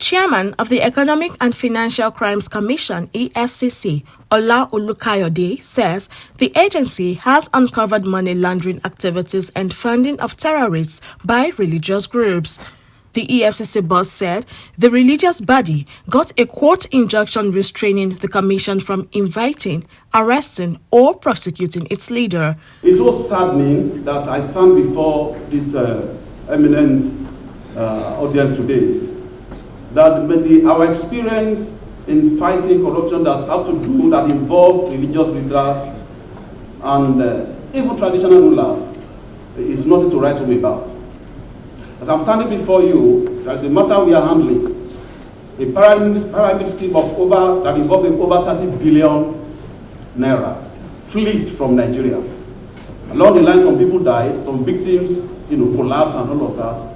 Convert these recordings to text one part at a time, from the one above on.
Chairman of the Economic and Financial Crimes Commission, EFCC, Ola Olukoyede, says the agency has uncovered money laundering activities and funding of terrorists by religious groups. The EFCC boss said the religious body got a court injunction restraining the commission from inviting, arresting, or prosecuting its leader. It's so saddening that I stand before this eminent audience today, that our experience in fighting corruption that involve religious leaders and even traditional rulers is nothing to write home about. As I'm standing before you, there is a matter we are handling, a pyramid scheme that involves over 30 billion naira fleeced from Nigerians. Along the line, some people died, some victims, collapsed and all of that.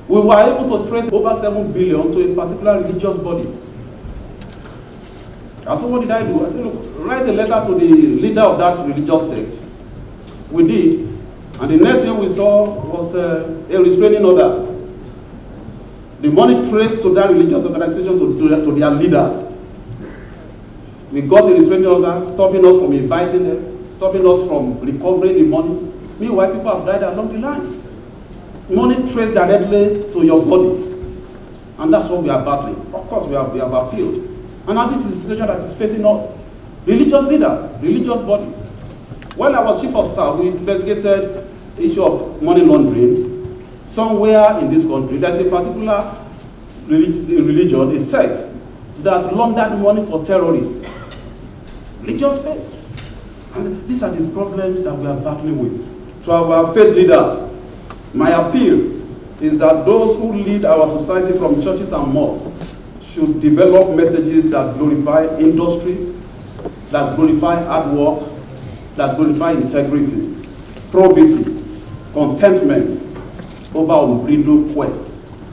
We were able to trace over 7 billion to a particular religious body. And so what did I do? I said, look, write a letter to the leader of that religious sect. We did. And the next thing we saw was a restraining order. The money traced to that religious organization to their leaders. We got a restraining order stopping us from inviting them, stopping us from recovering the money. Meanwhile, people have died along the line. Money traced directly to your body. And that's what we are battling. Of course, we have appealed. And now this is the situation that is facing us. Religious leaders, religious bodies. When I was chief of staff, we investigated the issue of money laundering. Somewhere in this country, there's a particular religion, a sect, that laundered money for terrorists. Religious faith. And these are the problems that we are battling with. To our faith leaders, my appeal is that those who lead our society from churches and mosques should develop messages that glorify industry, that glorify hard work, that glorify integrity, probity, contentment over unbridled quest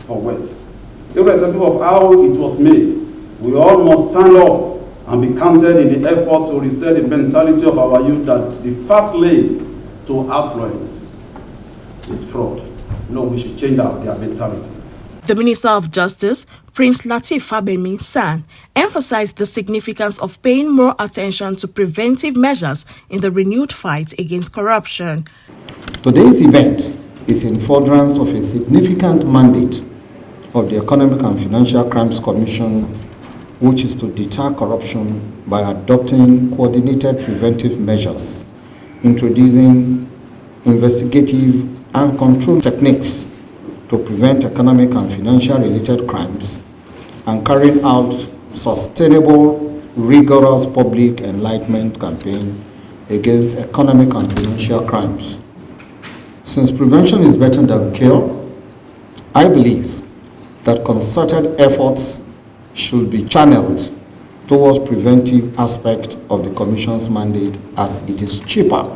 for wealth. Irrespective of how it was made, we all must stand up and be counted in the effort to reset the mentality of our youth that the first lane to affluence is fraud. No, we should change their mentality. The Minister of Justice, Prince Lateef Fagbemi San, emphasized the significance of paying more attention to preventive measures in the renewed fight against corruption. Today's event is in furtherance of a significant mandate of the Economic and Financial Crimes Commission, which is to deter corruption by adopting coordinated preventive measures, introducing investigative and control techniques to prevent economic and financial related crimes, and carrying out sustainable, rigorous public enlightenment campaign against economic and financial crimes. Since prevention is better than cure, I believe that concerted efforts should be channeled towards preventive aspect of the Commission's mandate, as it is cheaper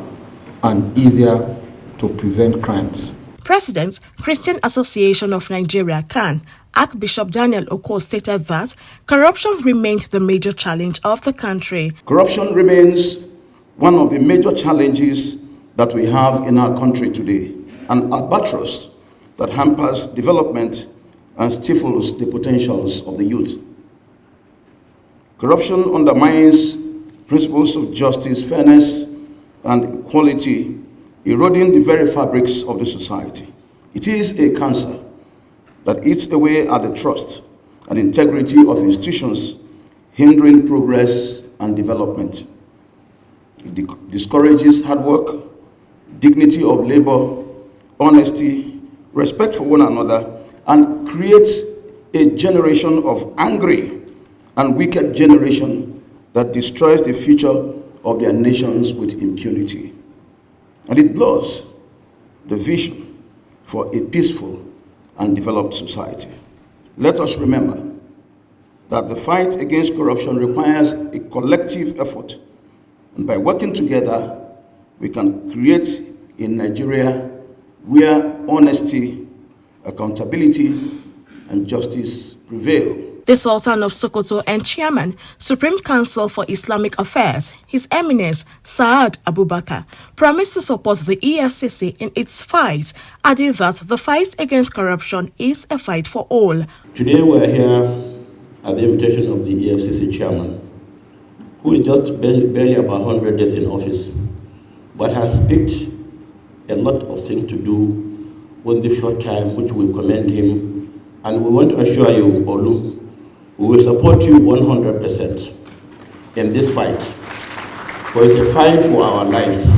and easier to prevent crimes. President, Christian Association of Nigeria, CAN, Archbishop Daniel Oko stated that corruption remained the major challenge of the country. Corruption remains one of the major challenges that we have in our country today, an albatross that hampers development and stifles the potentials of the youth. Corruption undermines principles of justice, fairness, and equality, eroding the very fabrics of the society. It is a cancer that eats away at the trust and integrity of institutions, hindering progress and development. It discourages hard work, dignity of labor, honesty, respect for one another, and creates a generation of angry and wicked generation that destroys the future of their nations with impunity. And it blurs the vision for a peaceful and developed society. Let us remember that the fight against corruption requires a collective effort, and by working together, we can create a Nigeria where honesty, accountability, and justice prevail. The Sultan of Sokoto and Chairman, Supreme Council for Islamic Affairs, His Eminence Saad Abubakar, promised to support the EFCC in its fight, adding that the fight against corruption is a fight for all. Today we are here at the invitation of the EFCC chairman, who is just barely about 100 days in office, but has picked a lot of things to do with the short time, which we commend him. And we want to assure you, Olu, we will support you 100% in this fight, for it's a fight for our lives.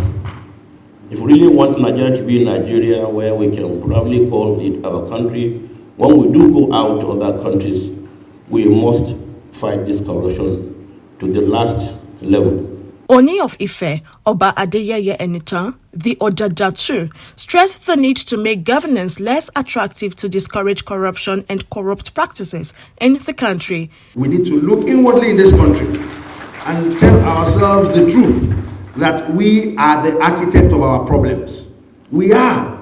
If we really want Nigeria to be Nigeria, where we can probably call it our country, when we do go out to other countries, we must fight this corruption to the last level. Oni of Ife, Oba Adeyeye Enitan, the Ojajatu, stressed the need to make governance less attractive to discourage corruption and corrupt practices in the country. We need to look inwardly in this country and tell ourselves the truth that we are the architect of our problems. We are.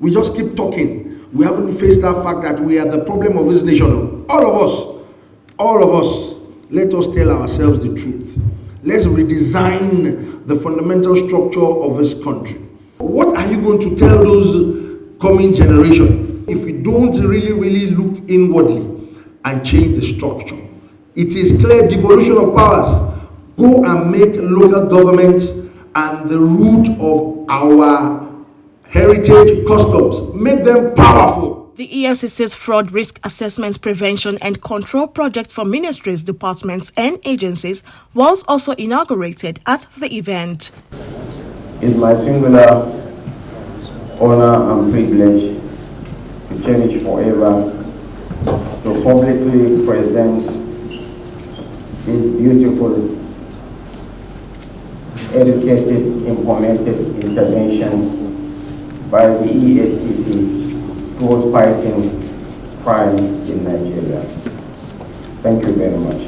We just keep talking. We haven't faced that fact that we are the problem of this nation. All of us, let us tell ourselves the truth. Let's redesign the fundamental structure of this country. What are you going to tell those coming generation if we don't really look inwardly and change the structure? It is clear devolution of powers. Go and make local government and the root of our heritage customs, make them powerful. The EFCC's Fraud Risk Assessment Prevention and Control Project for ministries, departments and agencies was also inaugurated at the event. It's my singular honor and privilege to cherish forever to publicly present this beautiful, educated, implemented interventions by the EFCC towards fighting crime in Nigeria. Thank you very much.